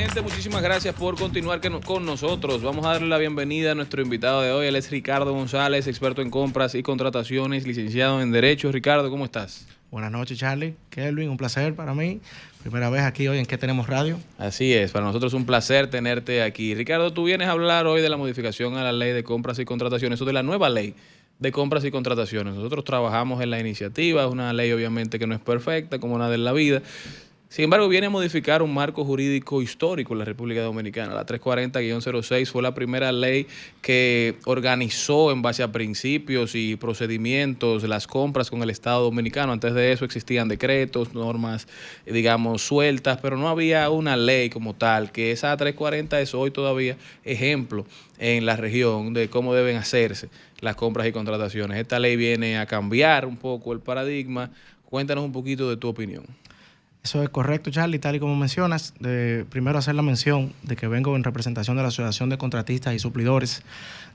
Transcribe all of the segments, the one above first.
gente, muchísimas gracias por continuar con nosotros. Vamos a darle la bienvenida a nuestro invitado de hoy. Él es Ricardo González, experto en compras y contrataciones, licenciado en Derecho. Ricardo, ¿cómo estás? Buenas noches, Charlie. Kelvin, un placer para mí. Primera vez aquí hoy en ¿Qué tenemos radio? Así es, para nosotros es un placer tenerte aquí. Ricardo, tú vienes a hablar hoy de la modificación a la ley de compras y contrataciones, o de la nueva ley de compras y contrataciones. Nosotros trabajamos en la iniciativa, es una ley obviamente que no es perfecta, como nada en la vida. Sin embargo, viene a modificar un marco jurídico histórico en la República Dominicana. La 340-06 fue la primera ley que organizó en base a principios y procedimientos las compras con el Estado Dominicano. Antes de eso existían decretos, normas, digamos, sueltas, pero no había una ley como tal, que esa 340 es hoy todavía ejemplo en la región de cómo deben hacerse las compras y contrataciones. Esta ley viene a cambiar un poco el paradigma. Cuéntanos un poquito de tu opinión. Eso es correcto, Charlie, tal y como mencionas. Primero hacer la mención de que vengo en representación de la Asociación de Contratistas y Suplidores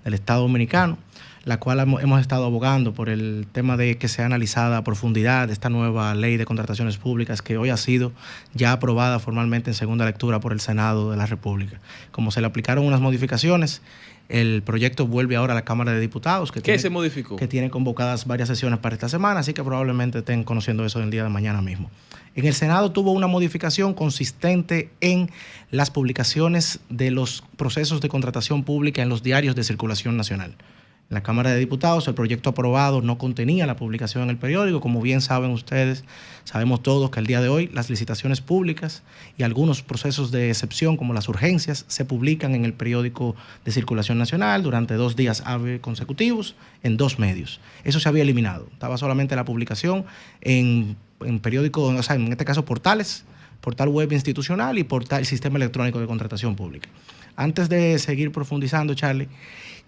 del Estado Dominicano, la cual hemos estado abogando por el tema de que sea analizada a profundidad esta nueva ley de contrataciones públicas que hoy ha sido ya aprobada formalmente en segunda lectura por el Senado de la República. Como se le aplicaron unas modificaciones, el proyecto vuelve ahora a la Cámara de Diputados. ¿Qué se modificó? Que tiene convocadas varias sesiones para esta semana, así que probablemente estén conociendo eso el día de mañana mismo. En el Senado tuvo una modificación consistente en las publicaciones de los procesos de contratación pública en los diarios de circulación nacional. En la Cámara de Diputados el proyecto aprobado no contenía la publicación en el periódico. Como bien saben ustedes, sabemos todos que al día de hoy las licitaciones públicas y algunos procesos de excepción como las urgencias se publican en el periódico de circulación nacional durante 2 días hábiles consecutivos en 2 medios. Eso se había eliminado. Estaba solamente la publicación en periódicos, o sea, en este caso portales, portal web institucional y portal sistema electrónico de contratación pública. Antes de seguir profundizando, Charlie,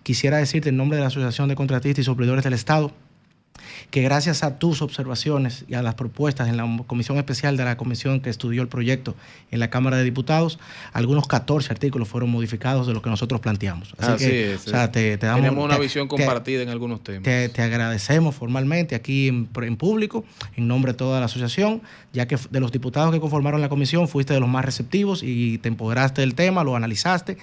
quisiera decirte en nombre de la Asociación de Contratistas y Suplidores del Estado que gracias a tus observaciones y a las propuestas en la comisión especial de la comisión que estudió el proyecto en la Cámara de Diputados, algunos 14 artículos fueron modificados de lo que nosotros planteamos. Así que, es. O sea, tenemos una visión compartida en algunos temas. Te agradecemos formalmente aquí en público, en nombre de toda la asociación, ya que de los diputados que conformaron la comisión fuiste de los más receptivos y te empoderaste del tema, lo analizaste,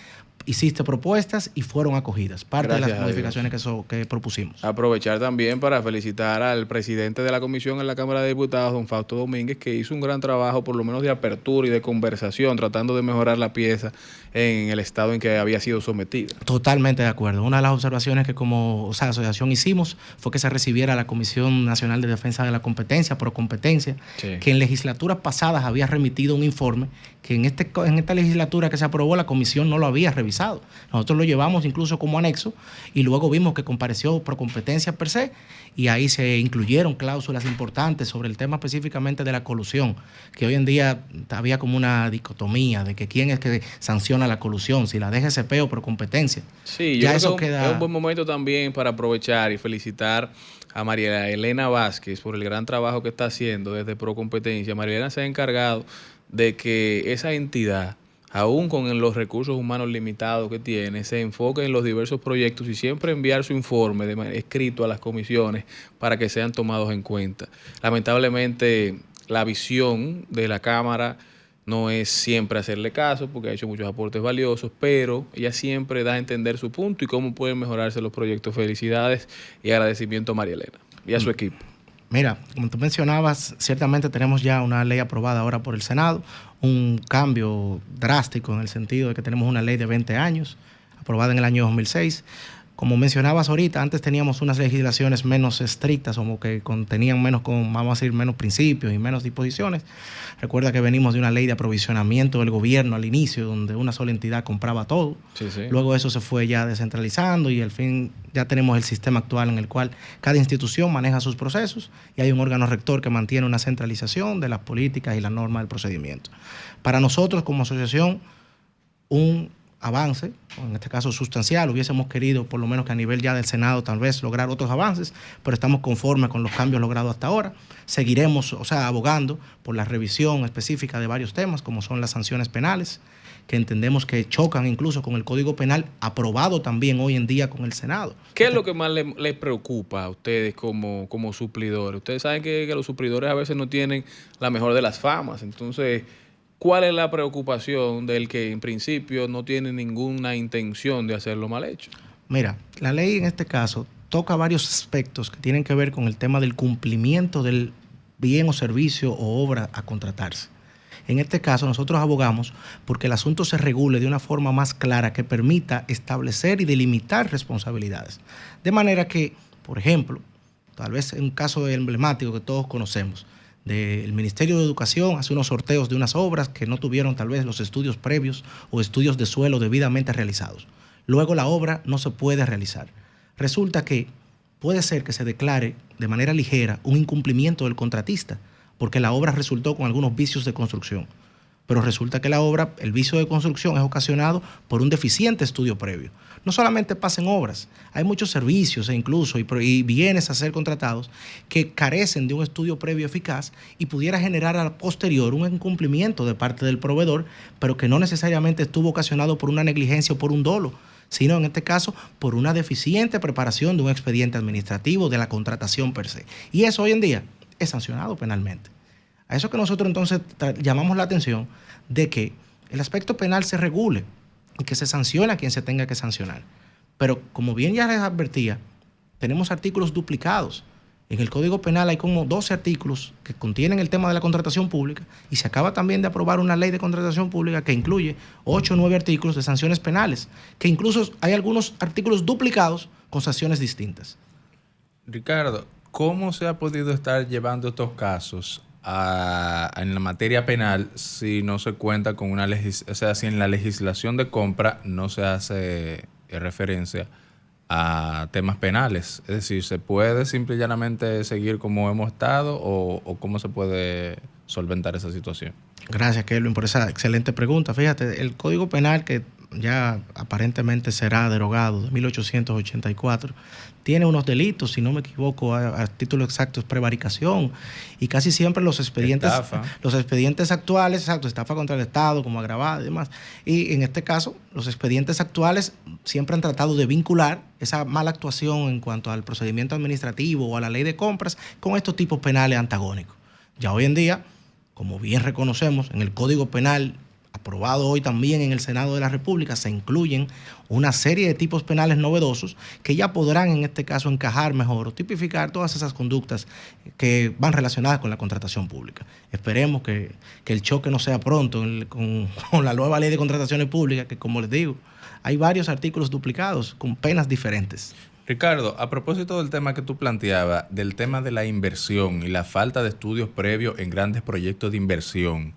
hiciste propuestas y fueron acogidas, parte de las modificaciones que propusimos. Aprovechar también para felicitar al presidente de la comisión en la Cámara de Diputados, don Fausto Domínguez, que hizo un gran trabajo, por lo menos de apertura y de conversación, tratando de mejorar la pieza en el estado en que había sido sometida. Totalmente de acuerdo. Una de las observaciones que como asociación hicimos fue que se recibiera a la Comisión Nacional de Defensa de la Competencia, Procompetencia, sí, que en legislaturas pasadas había remitido un informe que en esta legislatura que se aprobó la comisión no lo había revisado. Nosotros lo llevamos incluso como anexo y luego vimos que compareció Procompetencia per se y ahí se incluyeron cláusulas importantes sobre el tema específicamente de la colusión, que hoy en día había como una dicotomía de que quién es que sanciona la colusión, si la DGCP o Procompetencia. Sí, yo creo que es un buen momento también para aprovechar y felicitar a María Elena Vázquez por el gran trabajo que está haciendo desde Procompetencia. María Elena se ha encargado de que esa entidad, aún con los recursos humanos limitados que tiene, se enfoque en los diversos proyectos y siempre enviar su informe escrito a las comisiones para que sean tomados en cuenta. Lamentablemente, la visión de la Cámara no es siempre hacerle caso, porque ha hecho muchos aportes valiosos, pero ella siempre da a entender su punto y cómo pueden mejorarse los proyectos. Felicidades y agradecimiento a María Elena y a su equipo. Mira, como tú mencionabas, ciertamente tenemos ya una ley aprobada ahora por el Senado, un cambio drástico en el sentido de que tenemos una ley de 20 años, aprobada en el año 2006. Como mencionabas ahorita, antes teníamos unas legislaciones menos estrictas, como que contenían vamos a decir, menos principios y menos disposiciones. Recuerda que venimos de una ley de aprovisionamiento del gobierno al inicio, donde una sola entidad compraba todo. Sí, sí. Luego eso se fue ya descentralizando y al fin ya tenemos el sistema actual en el cual cada institución maneja sus procesos y hay un órgano rector que mantiene una centralización de las políticas y las normas del procedimiento. Para nosotros como asociación, un avance, en este caso sustancial, hubiésemos querido por lo menos que a nivel ya del Senado tal vez lograr otros avances, pero estamos conformes con los cambios logrados hasta ahora. Seguiremos, abogando por la revisión específica de varios temas, como son las sanciones penales, que entendemos que chocan incluso con el Código Penal, aprobado también hoy en día con el Senado. ¿Qué es lo que más les preocupa a ustedes como suplidores? Ustedes saben que los suplidores a veces no tienen la mejor de las famas, entonces ¿cuál es la preocupación del que en principio no tiene ninguna intención de hacerlo mal hecho? Mira, la ley en este caso toca varios aspectos que tienen que ver con el tema del cumplimiento del bien o servicio o obra a contratarse. En este caso, nosotros abogamos porque el asunto se regule de una forma más clara que permita establecer y delimitar responsabilidades. De manera que, por ejemplo, tal vez en un caso emblemático que todos conocemos, del Ministerio de Educación hace unos sorteos de unas obras que no tuvieron tal vez los estudios previos o estudios de suelo debidamente realizados. Luego la obra no se puede realizar. Resulta que puede ser que se declare de manera ligera un incumplimiento del contratista, porque la obra resultó con algunos vicios de construcción. Pero resulta que la obra, el vicio de construcción es ocasionado por un deficiente estudio previo. No solamente pasa en obras, hay muchos servicios e incluso y bienes a ser contratados que carecen de un estudio previo eficaz y pudiera generar a posterior un incumplimiento de parte del proveedor, pero que no necesariamente estuvo ocasionado por una negligencia o por un dolo, sino en este caso por una deficiente preparación de un expediente administrativo de la contratación per se. Y eso hoy en día es sancionado penalmente. A eso que nosotros entonces llamamos la atención de que el aspecto penal se regule y que se sancione a quien se tenga que sancionar. Pero como bien ya les advertía, tenemos artículos duplicados. En el Código Penal hay como 12 artículos que contienen el tema de la contratación pública y se acaba también de aprobar una ley de contratación pública que incluye 8 o 9 artículos de sanciones penales, que incluso hay algunos artículos duplicados con sanciones distintas. Ricardo, ¿cómo se ha podido estar llevando estos casos en la materia penal si no se cuenta con una o sea, si en la legislación de compra no se hace referencia a temas penales? Es decir, ¿se puede simple y llanamente seguir como hemos estado o cómo se puede solventar esa situación? Gracias, Kelvin, por esa excelente pregunta. Fíjate, el Código Penal, que ya aparentemente será derogado, de 1884, tiene unos delitos, si no me equivoco, a título exacto es prevaricación, y casi siempre los expedientes actuales, exacto, estafa contra el Estado como agravada y demás, y en este caso los expedientes actuales siempre han tratado de vincular esa mala actuación en cuanto al procedimiento administrativo o a la ley de compras con estos tipos penales antagónicos. Ya hoy en día, como bien reconocemos, en el Código Penal aprobado hoy también en el Senado de la República, se incluyen una serie de tipos penales novedosos que ya podrán en este caso encajar mejor o tipificar todas esas conductas que van relacionadas con la contratación pública. Esperemos que el choque no sea pronto con la nueva ley de contrataciones públicas, que como les digo, hay varios artículos duplicados con penas diferentes. Ricardo, a propósito del tema que tú planteabas, del tema de la inversión y la falta de estudios previos en grandes proyectos de inversión,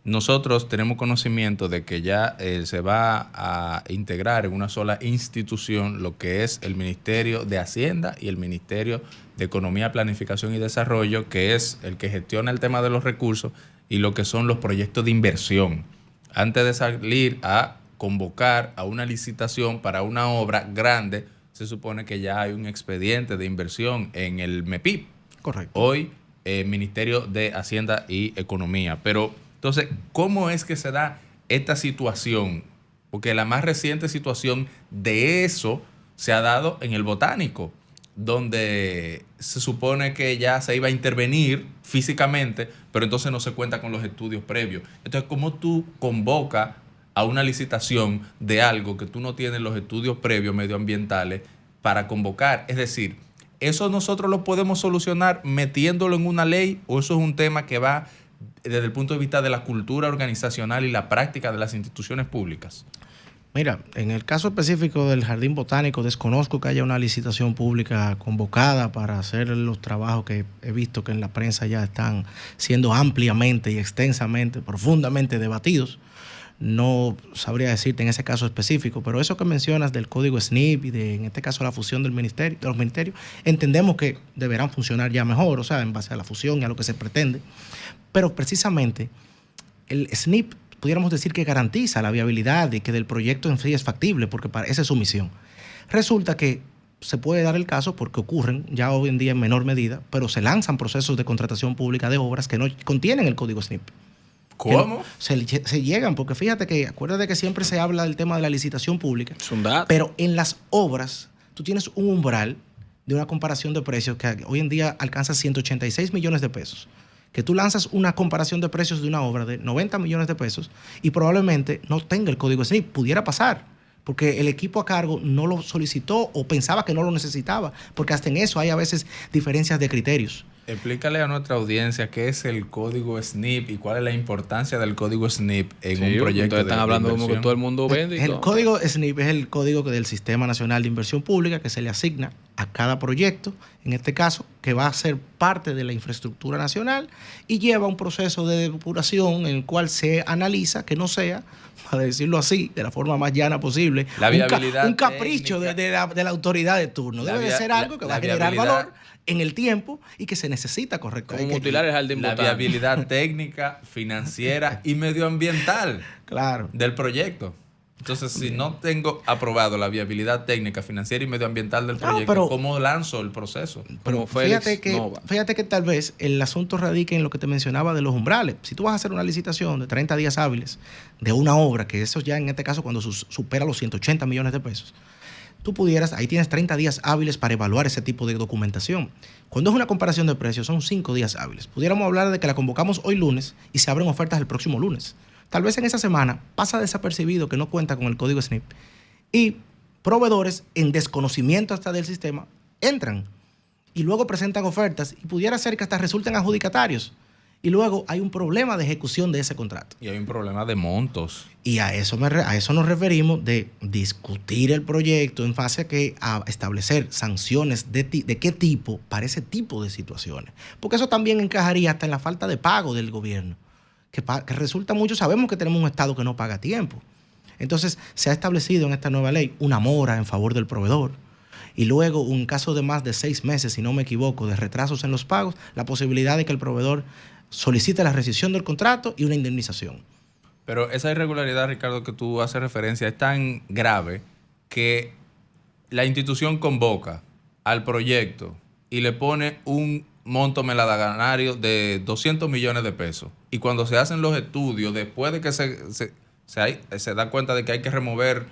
nosotros tenemos conocimiento de que ya se va a integrar en una sola institución lo que es el Ministerio de Hacienda y el Ministerio de Economía, Planificación y Desarrollo, que es el que gestiona el tema de los recursos y lo que son los proyectos de inversión. Antes de salir a convocar a una licitación para una obra grande, se supone que ya hay un expediente de inversión en el MEPIP. Correcto. Hoy, Ministerio de Hacienda y Economía. Pero entonces, ¿cómo es que se da esta situación? Porque la más reciente situación de eso se ha dado en el Botánico, donde se supone que ya se iba a intervenir físicamente, pero entonces no se cuenta con los estudios previos. Entonces, ¿cómo tú convocas a una licitación de algo que tú no tienes los estudios previos medioambientales para convocar? Es decir, ¿eso nosotros lo podemos solucionar metiéndolo en una ley o eso es un tema que va desde el punto de vista de la cultura organizacional y la práctica de las instituciones públicas? Mira, en el caso específico del Jardín Botánico, desconozco que haya una licitación pública convocada para hacer los trabajos que he visto que en la prensa ya están siendo ampliamente y extensamente, profundamente debatidos. No sabría decirte en ese caso específico, pero eso que mencionas del código SNIP y en este caso la fusión de los ministerios, entendemos que deberán funcionar ya mejor, o sea, en base a la fusión y a lo que se pretende. Pero precisamente el SNIP pudiéramos decir que garantiza la viabilidad y que del proyecto en sí es factible, porque esa es su misión. Resulta que se puede dar el caso porque ocurren ya hoy en día en menor medida, pero se lanzan procesos de contratación pública de obras que no contienen el código SNIP. ¿Cómo? Se llegan, porque fíjate que, acuérdate que siempre se habla del tema de la licitación pública, Es un dato. pero en las obras tú tienes un umbral de una comparación de precios que hoy en día alcanza 186 millones de pesos. que tú lanzas una comparación de precios de una obra de 90 millones de pesos y probablemente no tenga el código SNIP. Pudiera pasar, porque el equipo a cargo no lo solicitó o pensaba que no lo necesitaba, porque hasta en eso hay a veces diferencias de criterios. Explícale a nuestra audiencia qué es el código SNIP y cuál es la importancia del código SNIP en un proyecto de están hablando como que todo el mundo vende. El código SNIP es el código del Sistema Nacional de Inversión Pública que se le asigna a cada proyecto, en este caso, que va a ser parte de la infraestructura nacional y lleva un proceso de depuración en el cual se analiza que no sea, para decirlo así, de la forma más llana posible, la viabilidad un capricho de la autoridad de turno. Debe de ser algo que va a generar valor en el tiempo y que se necesita correctamente. Como mutilar el jardín la botánico. viabilidad técnica, financiera y medioambiental del proyecto. Entonces, si no tengo aprobado la viabilidad técnica, financiera y medioambiental del proyecto, ¿cómo lanzo el proceso? Pero fíjate que tal vez el asunto radica en lo que te mencionaba de los umbrales. Si tú vas a hacer una licitación de 30 días hábiles de una obra, que eso ya en este caso cuando supera los 180 millones de pesos, tú pudieras, ahí tienes 30 días hábiles para evaluar ese tipo de documentación. Cuando es una comparación de precios, son 5 días hábiles. Pudiéramos hablar de que la convocamos hoy lunes y se abren ofertas el próximo lunes. Tal vez en esa semana pasa desapercibido que no cuenta con el código SNIP y proveedores en desconocimiento hasta del sistema entran y luego presentan ofertas y pudiera ser que hasta resulten adjudicatarios. Y luego hay un problema de ejecución de ese contrato. Y hay un problema de montos. Y a eso nos referimos de discutir el proyecto en base a establecer sanciones de qué tipo para ese tipo de situaciones. Porque eso también encajaría hasta en la falta de pago del gobierno. Que resulta mucho, sabemos que tenemos un Estado que no paga a tiempo. Entonces se ha establecido en esta nueva ley una mora en favor del proveedor. Y luego, un caso de más de 6 meses, si no me equivoco, de retrasos en los pagos, la posibilidad de que el proveedor solicite la rescisión del contrato y una indemnización. Pero esa irregularidad, Ricardo, que tú haces referencia, es tan grave que la institución convoca al proyecto y le pone un monto meladaganario de 200 millones de pesos. Y cuando se hacen los estudios, después de que se da cuenta de que hay que remover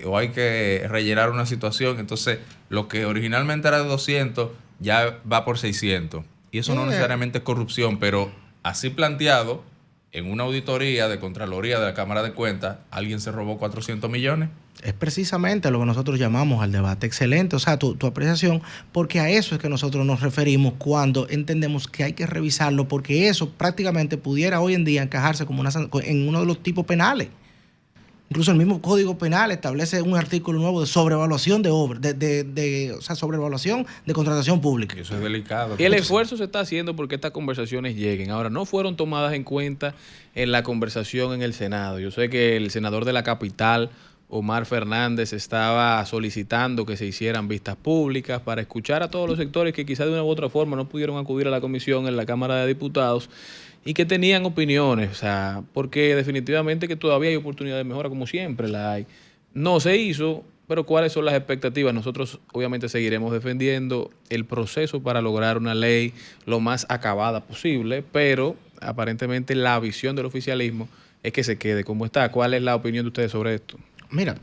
o hay que rellenar una situación, entonces lo que originalmente era de 200 ya va por 600. Y eso no necesariamente es corrupción, pero así planteado, en una auditoría de Contraloría de la Cámara de Cuentas, ¿alguien se robó 400 millones? Es precisamente lo que nosotros llamamos al debate. Excelente, o sea, tu apreciación, porque a eso es que nosotros nos referimos cuando entendemos que hay que revisarlo, porque eso prácticamente pudiera hoy en día encajarse como en uno de los tipos penales. Incluso el mismo Código Penal establece un artículo nuevo de sobrevaluación de obras, o sea, sobrevaluación de contratación pública. Eso es delicado. Y el esfuerzo se está haciendo porque estas conversaciones lleguen. Ahora, no fueron tomadas en cuenta en la conversación en el Senado. Yo sé que el senador de la capital, Omar Fernández, estaba solicitando que se hicieran vistas públicas para escuchar a todos los sectores que quizás de una u otra forma no pudieron acudir a la comisión en la Cámara de Diputados y que tenían opiniones, o sea, porque definitivamente que todavía hay oportunidad de mejora, como siempre la hay. No se hizo, pero ¿cuáles son las expectativas? Nosotros obviamente seguiremos defendiendo el proceso para lograr una ley lo más acabada posible, pero aparentemente la visión del oficialismo es que se quede como está. ¿Cuál es la opinión de ustedes sobre esto? Mira,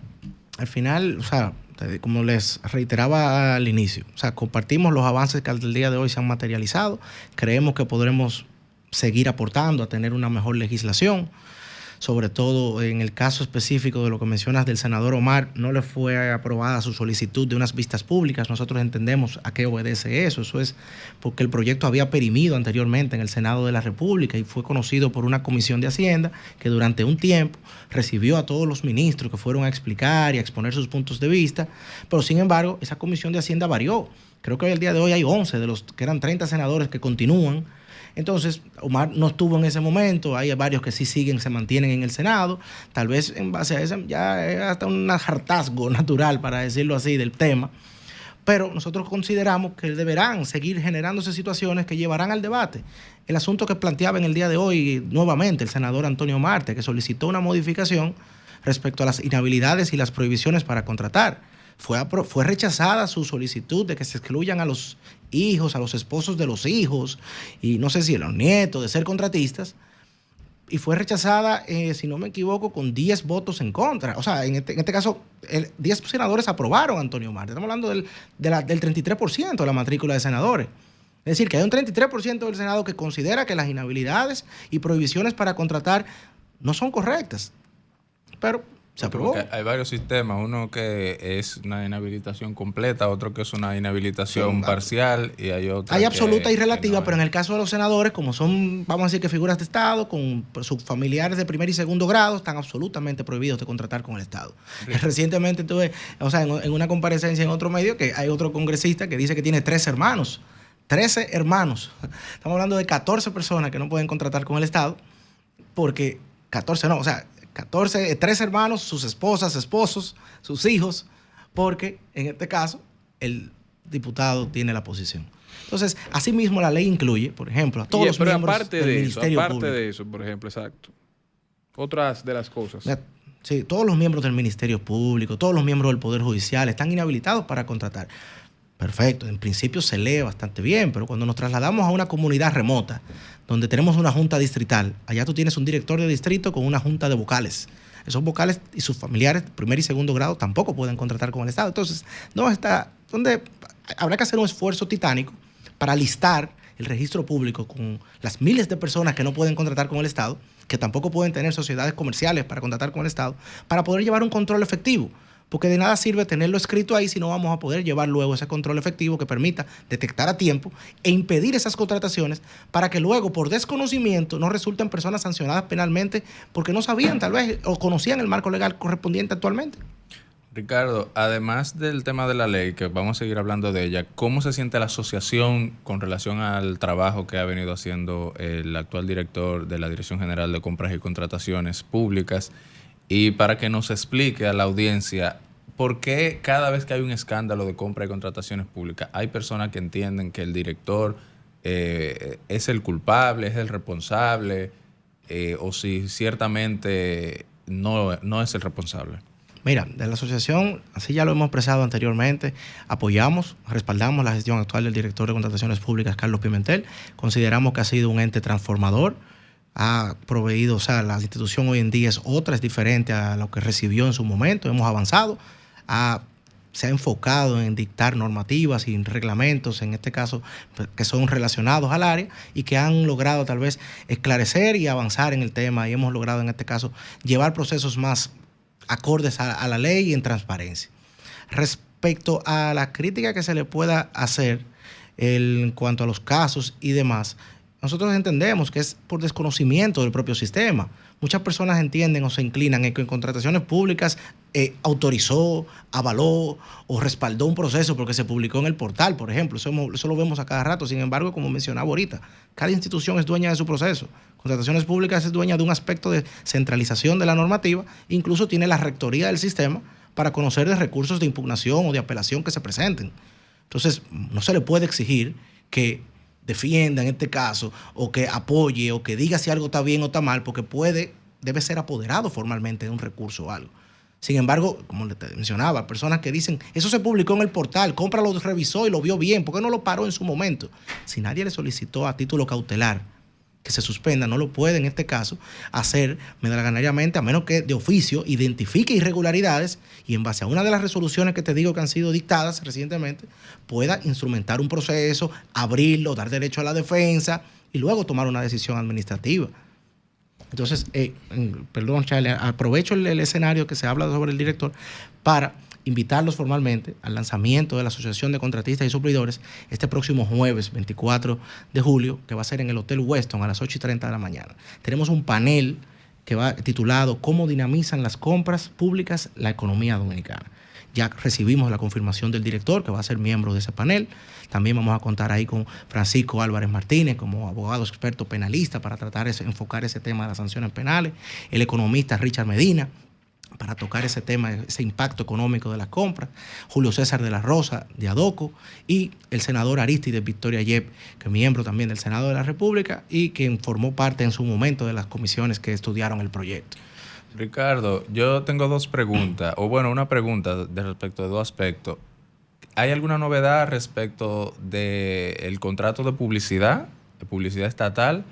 al final, o sea, como les reiteraba al inicio, o sea, compartimos los avances que al día de hoy se han materializado, creemos que podremos seguir aportando a tener una mejor legislación, sobre todo en el caso específico de lo que mencionas del senador Omar, no le fue aprobada su solicitud de unas vistas públicas. Nosotros entendemos a qué obedece eso. Eso es porque el proyecto había perimido anteriormente en el Senado de la República y fue conocido por una comisión de Hacienda que durante un tiempo recibió a todos los ministros que fueron a explicar y a exponer sus puntos de vista, pero sin embargo esa comisión de Hacienda varió. Creo que hoy, el día de hoy, hay 11 de los que eran 30 senadores que continúan. Entonces, Omar no estuvo en ese momento, hay varios que sí siguen, se mantienen en el Senado, tal vez en base a eso ya es hasta un hartazgo natural, para decirlo así, del tema, pero nosotros consideramos que deberán seguir generándose situaciones que llevarán al debate. El asunto que planteaba en el día de hoy nuevamente el senador Antonio Marte, que solicitó una modificación respecto a las inhabilidades y las prohibiciones para contratar. Fue rechazada su solicitud de que se excluyan a los hijos, a los esposos de los hijos y no sé si a los nietos de ser contratistas, y fue rechazada, si no me equivoco, con 10 votos en contra. O sea, en este caso, 10 senadores aprobaron a Antonio Marte. Estamos hablando del 33% de la matrícula de senadores. Es decir, que hay un 33% del Senado que considera que las inhabilidades y prohibiciones para contratar no son correctas. Pero se aprobó. Porque hay varios sistemas, uno que es una inhabilitación completa, otro que es una inhabilitación parcial y hay otra Hay absoluta y relativa, no pero en el caso de los senadores, como son, vamos a decir que figuras de Estado, con sus familiares de primer y segundo grado, están absolutamente prohibidos de contratar con el Estado. Sí. Recientemente tuve, o sea, en una comparecencia en otro medio, que hay otro congresista que dice que tiene 13 hermanos. 13 hermanos. Estamos hablando de 14 personas que no pueden contratar con el Estado, porque 14 no, o sea, 13 hermanos, sus esposas, esposos, sus hijos, porque en este caso el diputado tiene la posición. Entonces, asimismo la ley incluye, por ejemplo, a todos los miembros del Ministerio Público. Aparte de eso, por ejemplo, exacto. Otras de las cosas. Sí, todos los miembros del Ministerio Público, todos los miembros del Poder Judicial están inhabilitados para contratar. Perfecto, en principio se lee bastante bien, pero cuando nos trasladamos a una comunidad remota, donde tenemos una junta distrital, allá tú tienes un director de distrito con una junta de vocales. Esos vocales y sus familiares, primer y segundo grado, tampoco pueden contratar con el Estado. Entonces, donde habrá que hacer un esfuerzo titánico para listar el registro público con las miles de personas que no pueden contratar con el Estado, que tampoco pueden tener sociedades comerciales para contratar con el Estado, para poder llevar un control efectivo. Porque de nada sirve tenerlo escrito ahí si no vamos a poder llevar luego ese control efectivo que permita detectar a tiempo e impedir esas contrataciones para que luego, por desconocimiento, no resulten personas sancionadas penalmente porque no sabían tal vez o conocían el marco legal correspondiente actualmente. Ricardo, además del tema de la ley, que vamos a seguir hablando de ella, ¿cómo se siente la asociación con relación al trabajo que ha venido haciendo el actual director de la Dirección General de Compras y Contrataciones Públicas? Y para que nos explique a la audiencia por qué cada vez que hay un escándalo de compra y contrataciones públicas hay personas que entienden que el director es el culpable, es el responsable, o si ciertamente no es el responsable. Mira, de la asociación, así ya lo hemos expresado anteriormente, apoyamos, respaldamos la gestión actual del director de Contrataciones Públicas, Carlos Pimentel. Consideramos que ha sido un ente transformador. Ha proveído, o sea, la institución hoy en día es otra, es diferente a lo que recibió en su momento. Hemos avanzado, se ha enfocado en dictar normativas y reglamentos, en este caso, que son relacionados al área y que han logrado tal vez esclarecer y avanzar en el tema, y hemos logrado en este caso llevar procesos más acordes a la ley y en transparencia. Respecto a la crítica que se le pueda hacer en cuanto a los casos y demás, nosotros entendemos que es por desconocimiento del propio sistema. Muchas personas entienden o se inclinan en que en contrataciones públicas autorizó, avaló o respaldó un proceso porque se publicó en el portal, por ejemplo. Eso lo vemos a cada rato. Sin embargo, como mencionaba ahorita, cada institución es dueña de su proceso. Contrataciones públicas es dueña de un aspecto de centralización de la normativa. Incluso tiene la rectoría del sistema para conocer de recursos de impugnación o de apelación que se presenten. Entonces, no se le puede exigir que defienda en este caso, o que apoye, o que diga si algo está bien o está mal, porque debe ser apoderado formalmente de un recurso o algo. Sin embargo, como le mencionaba, personas que dicen, eso se publicó en el portal, Compra lo revisó y lo vio bien, ¿por qué no lo paró en su momento? Si nadie le solicitó a título cautelar que se suspenda, no lo puede en este caso hacer medallanariamente, a menos que de oficio identifique irregularidades y en base a una de las resoluciones que te digo que han sido dictadas recientemente, pueda instrumentar un proceso, abrirlo, dar derecho a la defensa y luego tomar una decisión administrativa. Entonces, perdón, Charlie, aprovecho el escenario que se habla sobre el director para invitarlos formalmente al lanzamiento de la Asociación de Contratistas y Suplidores este próximo jueves 24 de julio, que va a ser en el Hotel Weston a las 8:30 de la mañana. Tenemos un panel que va titulado ¿Cómo dinamizan las compras públicas la economía dominicana? Ya recibimos la confirmación del director, que va a ser miembro de ese panel. También vamos a contar ahí con Francisco Álvarez Martínez como abogado experto penalista para enfocar ese tema de las sanciones penales. El economista Richard Medina, para tocar ese tema, ese impacto económico de las compras, Julio César de la Rosa, de ADOCO, y el senador Arístides Victoria Yep, que es miembro también del Senado de la República y quien formó parte en su momento de las comisiones que estudiaron el proyecto. Ricardo, yo tengo dos preguntas, o bueno, una pregunta respecto de dos aspectos. ¿Hay alguna novedad respecto del contrato de publicidad estatal?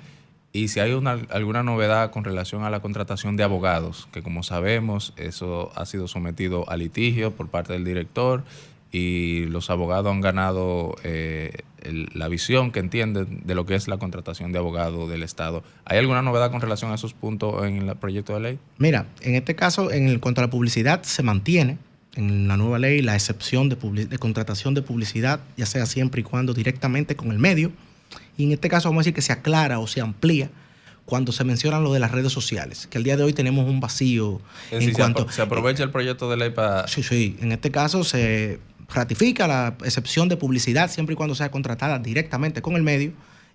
Y si hay alguna novedad con relación a la contratación de abogados, que como sabemos, eso ha sido sometido a litigio por parte del director y los abogados han ganado la visión que entienden de lo que es la contratación de abogados del Estado. ¿Hay alguna novedad con relación a esos puntos en el proyecto de ley? Mira, en este caso, cuanto a la publicidad, se mantiene en la nueva ley la excepción de contratación de publicidad, ya sea siempre y cuando directamente con el medio. Y en este caso vamos a decir que se aclara o se amplía cuando se mencionan lo de las redes sociales, que al día de hoy tenemos un vacío en cuanto... Se aprovecha el proyecto de ley para... Sí. En este caso se ratifica la excepción de publicidad siempre y cuando sea contratada directamente con el medio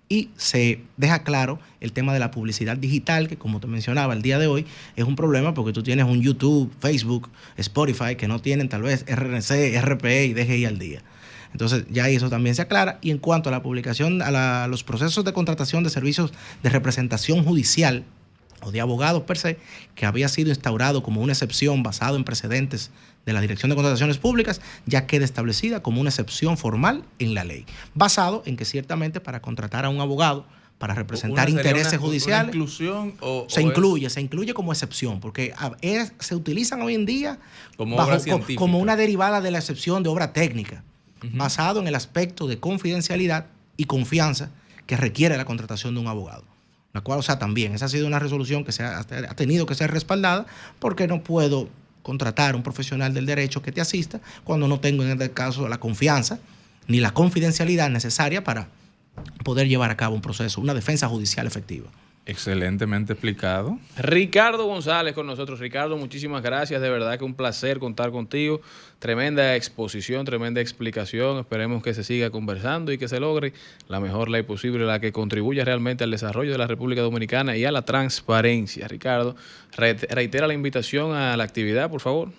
y se deja claro el tema de la publicidad digital, que como te mencionaba, el día de hoy es un problema porque tú tienes un YouTube, Facebook, Spotify, que no tienen tal vez RNC, RPE y DGI al día. Entonces ya eso también se aclara. Y en cuanto a la publicación, a los procesos de contratación de servicios de representación judicial o de abogados per se, que había sido instaurado como una excepción basado en precedentes de la Dirección de Contrataciones Públicas, ya queda establecida como una excepción formal en la ley, basado en que ciertamente para contratar a un abogado para representar intereses judiciales, ¿una inclusión se incluye como excepción, porque se utilizan hoy en día como una derivada de la excepción de obra técnica, basado en el aspecto de confidencialidad y confianza que requiere la contratación de un abogado. La cual, o sea, también esa ha sido una resolución que ha tenido que ser respaldada, porque no puedo contratar a un profesional del derecho que te asista cuando no tengo en este caso la confianza ni la confidencialidad necesaria para poder llevar a cabo un proceso, una defensa judicial efectiva. Excelentemente explicado. Ricardo González con nosotros. Ricardo, muchísimas gracias. De verdad que un placer contar contigo. Tremenda exposición, tremenda explicación. Esperemos que se siga conversando y que se logre la mejor ley posible, la que contribuya realmente al desarrollo de la República Dominicana y a la transparencia. Ricardo, reitera la invitación a la actividad, por favor.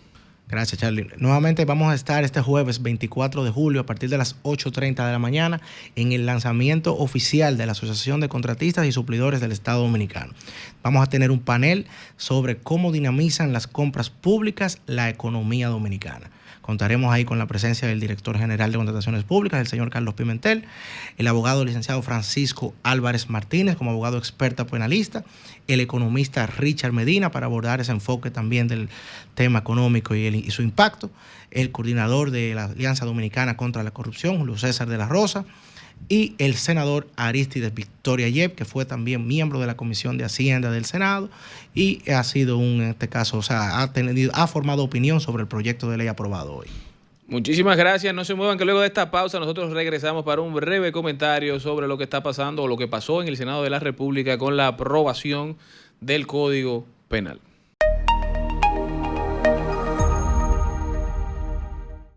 Gracias, Charlie. Nuevamente vamos a estar este jueves 24 de julio a partir de las 8:30 de la mañana en el lanzamiento oficial de la Asociación de Contratistas y Suplidores del Estado Dominicano. Vamos a tener un panel sobre cómo dinamizan las compras públicas la economía dominicana. Contaremos ahí con la presencia del director general de Contrataciones Públicas, el señor Carlos Pimentel, el abogado licenciado Francisco Álvarez Martínez como abogado experta penalista, el economista Richard Medina para abordar ese enfoque también del tema económico y su impacto, el coordinador de la Alianza Dominicana contra la Corrupción, Julio César de la Rosa, y el senador Arístides Victoria Yep, que fue también miembro de la Comisión de Hacienda del Senado y ha sido en este caso, o sea, ha formado opinión sobre el proyecto de ley aprobado hoy. Muchísimas gracias. No se muevan, que luego de esta pausa nosotros regresamos para un breve comentario sobre lo que está pasando o lo que pasó en el Senado de la República con la aprobación del Código Penal.